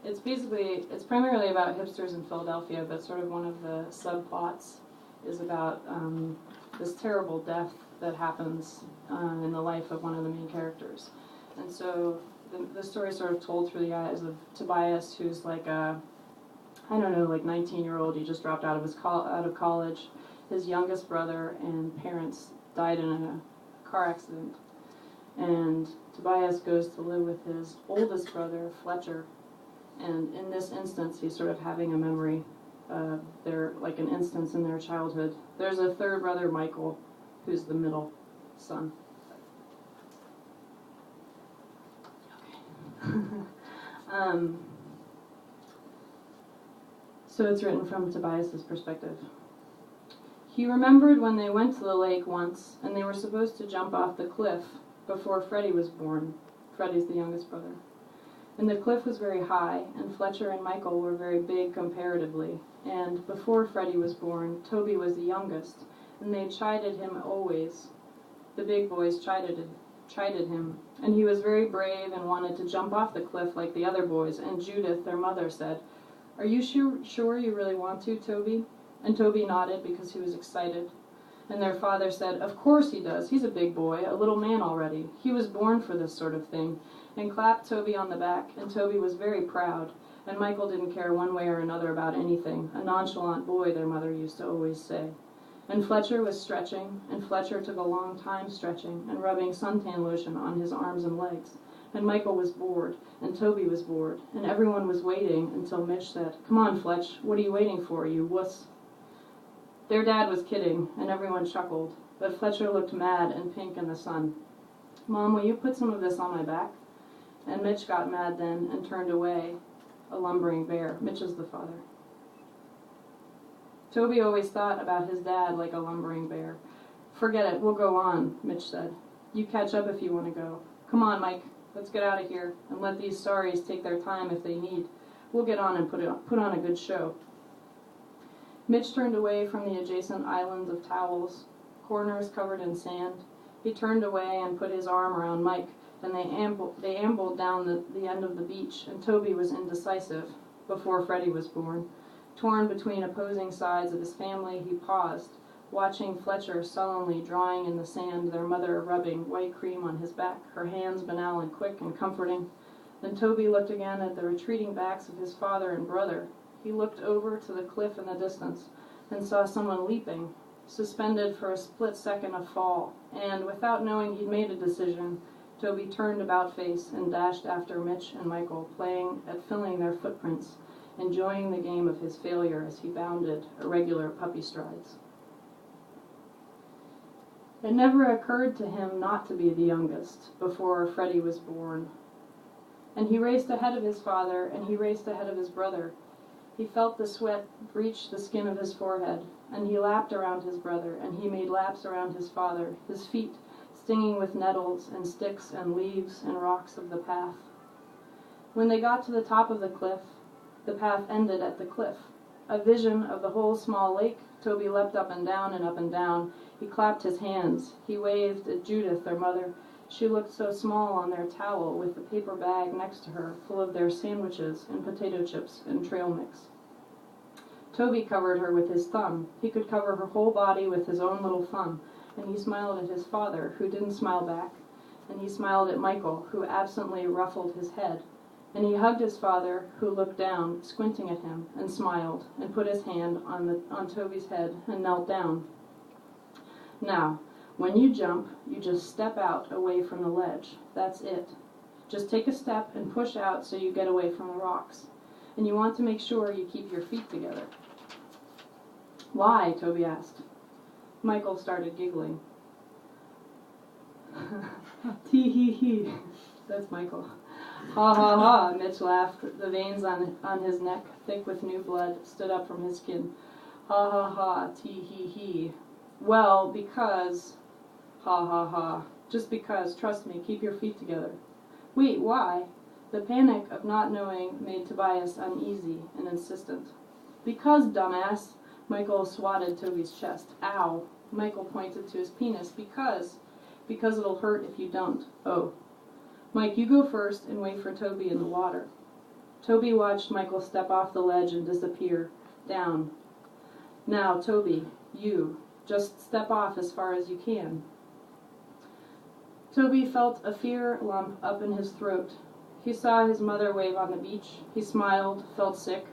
it's primarily about hipsters in Philadelphia, but sort of one of the subplots is about this terrible death that happens in the life of one of the main characters. And so the story is sort of told through the eyes of Tobias, who's like a, I don't know, like 19-year-old. He just dropped out of college. His youngest brother and parents died in a car accident. And Tobias goes to live with his oldest brother, Fletcher. And in this instance, he's sort of having a memory. Like an instance in their childhood. There's a third brother, Michael, who's the middle son. Okay. So it's written from Tobias's perspective. He remembered when they went to the lake once, and they were supposed to jump off the cliff before Freddie was born. Freddie's the youngest brother. And the cliff was very high, and Fletcher and Michael were very big comparatively. And before Freddie was born, Toby was the youngest, and they chided him always. The big boys chided him, and he was very brave and wanted to jump off the cliff like the other boys. And Judith, their mother, said, "Are you sure you really want to, Toby?" And Toby nodded because he was excited. And their father said, "Of course he does. He's a big boy, a little man already. He was born for this sort of thing," and clapped Toby on the back, and Toby was very proud. And Michael didn't care one way or another about anything. A nonchalant boy, their mother used to always say. And Fletcher was stretching, and Fletcher took a long time stretching and rubbing suntan lotion on his arms and legs. And Michael was bored, and Toby was bored, and everyone was waiting until Mitch said, "Come on, Fletch, what are you waiting for, you wuss?" Their dad was kidding, and everyone chuckled, but Fletcher looked mad and pink in the sun. "Mom, will you put some of this on my back?" And Mitch got mad then and turned away, a lumbering bear. Mitch is the father. Toby always thought about his dad like a lumbering bear. "Forget it, we'll go on," Mitch said. "You catch up if you want to go. Come on, Mike, let's get out of here and let these sorries take their time if they need. We'll get on and put on a good show." Mitch turned away from the adjacent islands of towels, corners covered in sand. He turned away and put his arm around Mike, and they ambled down the end of the beach, and Toby was indecisive before Freddie was born. Torn between opposing sides of his family, he paused, watching Fletcher sullenly drawing in the sand, their mother rubbing white cream on his back, her hands banal and quick and comforting. Then Toby looked again at the retreating backs of his father and brother. He looked over to the cliff in the distance and saw someone leaping, suspended for a split second of fall, and without knowing he'd made a decision, Toby turned about face and dashed after Mitch and Michael, playing at filling their footprints, enjoying the game of his failure as he bounded irregular puppy strides. It never occurred to him not to be the youngest before Freddie was born. And he raced ahead of his father, and he raced ahead of his brother. He felt the sweat breach the skin of his forehead, and he lapped around his brother, and he made laps around his father, his feet stinging with nettles and sticks and leaves and rocks of the path. When they got to the top of the cliff, the path ended at the cliff. A vision of the whole small lake, Toby leapt up and down and up and down. He clapped his hands. He waved at Judith, their mother. She looked so small on their towel with the paper bag next to her, full of their sandwiches and potato chips and trail mix. Toby covered her with his thumb. He could cover her whole body with his own little thumb, and he smiled at his father, who didn't smile back, and he smiled at Michael, who absently ruffled his head, and he hugged his father, who looked down, squinting at him, and smiled, and put his hand on Toby's head and knelt down. "Now, when you jump, you just step out away from the ledge. That's it. Just take a step and push out so you get away from the rocks. And you want to make sure you keep your feet together." "Why?" Toby asked. Michael started giggling. Tee-hee-hee. That's Michael. "Ha ha ha," Mitch laughed. The veins on his neck, thick with new blood, stood up from his skin. "Ha ha ha, tee-hee-hee. Well, because... ha ha ha. Just because, trust me, keep your feet together." "Wait, why?" The panic of not knowing made Tobias uneasy and insistent. "Because, dumbass." Michael swatted Toby's chest. "Ow." Michael pointed to his penis. Because it'll hurt if you don't." "Oh." Mike, you go first and wait for Toby in the water. Toby watched Michael step off the ledge and disappear. Down. Now, Toby, you. Just step off as far as you can. Toby felt a fear lump up in his throat. He saw his mother wave on the beach. He smiled, felt sick.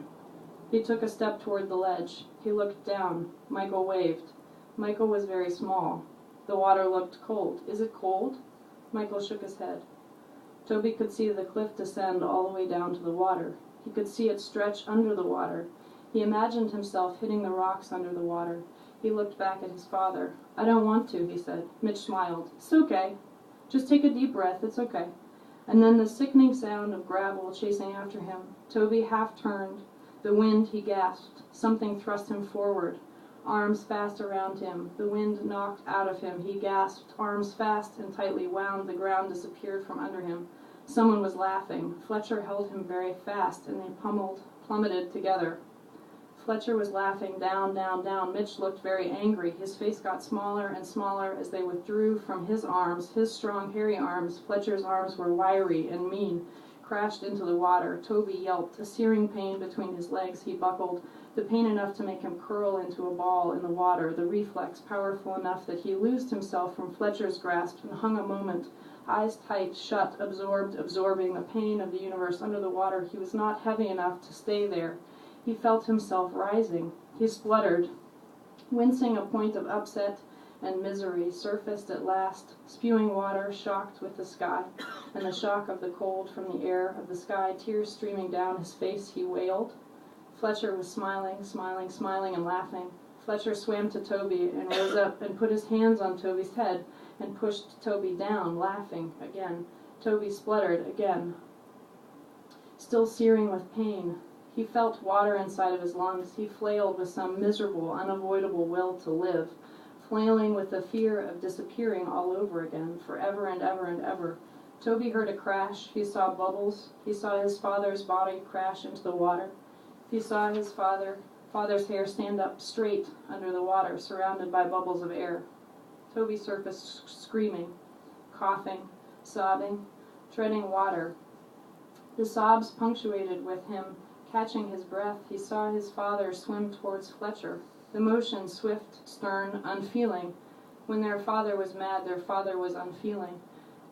He took a step toward the ledge. He looked down. Michael waved. Michael was very small. The water looked cold. Is it cold? Michael shook his head. Toby could see the cliff descend all the way down to the water. He could see it stretch under the water. He imagined himself hitting the rocks under the water. He looked back at his father. I don't want to, he said. Mitch smiled. It's okay. Just take a deep breath. It's okay. And then the sickening sound of gravel chasing after him. Toby half turned. The wind, he gasped. Something thrust him forward. Arms fast around him. The wind knocked out of him. He gasped. Arms fast and tightly wound. The ground disappeared from under him. Someone was laughing. Fletcher held him very fast, and they plummeted together. Fletcher was laughing. Down, down, down. Mitch looked very angry. His face got smaller and smaller as they withdrew from his arms, his strong, hairy arms. Fletcher's arms were wiry and mean, crashed into the water. Toby yelped. A searing pain between his legs. He buckled. The pain enough to make him curl into a ball in the water. The reflex powerful enough that he loosed himself from Fletcher's grasp and hung a moment, eyes tight, shut, absorbing the pain of the universe under the water. He was not heavy enough to stay there. He felt himself rising. He spluttered, wincing a point of upset and misery, surfaced at last, spewing water, shocked with the sky, and the shock of the cold from the air of the sky, tears streaming down his face. He wailed. Fletcher was smiling, and laughing. Fletcher swam to Toby and rose up and put his hands on Toby's head and pushed Toby down, laughing again. Toby spluttered again, still searing with pain. He felt water inside of his lungs. He flailed with some miserable, unavoidable will to live, flailing with the fear of disappearing all over again, forever and ever and ever. Toby heard a crash. He saw bubbles. He saw his father's body crash into the water. He saw his father's hair stand up straight under the water, surrounded by bubbles of air. Toby surfaced screaming, coughing, sobbing, treading water. The sobs punctuated with him catching his breath. He saw his father swim towards Fletcher. The motion, swift, stern, unfeeling. When their father was mad, their father was unfeeling.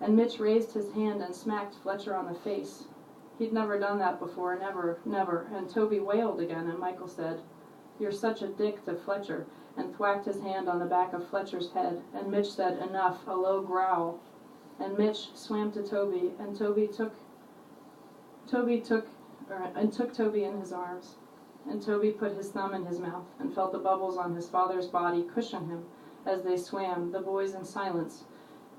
And Mitch raised his hand and smacked Fletcher on the face. He'd never done that before, never, never. And Toby wailed again, and Michael said, "You're such a dick to Fletcher," and thwacked his hand on the back of Fletcher's head. And Mitch said, "Enough," a low growl. And Mitch swam to Toby, and took Toby in his arms. And Toby put his thumb in his mouth and felt the bubbles on his father's body cushion him as they swam, the boys in silence.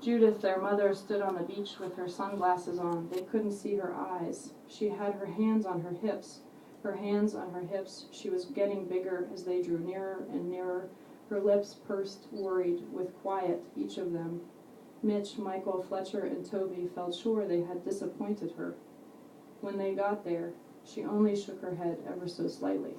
Judith, their mother, stood on the beach with her sunglasses on. They couldn't see her eyes. She had her hands on her hips. Her hands on her hips. She was getting bigger as they drew nearer and nearer. Her lips pursed, worried, with quiet, each of them. Mitch, Michael, Fletcher, and Toby felt sure they had disappointed her. When they got there, she only shook her head ever so slightly.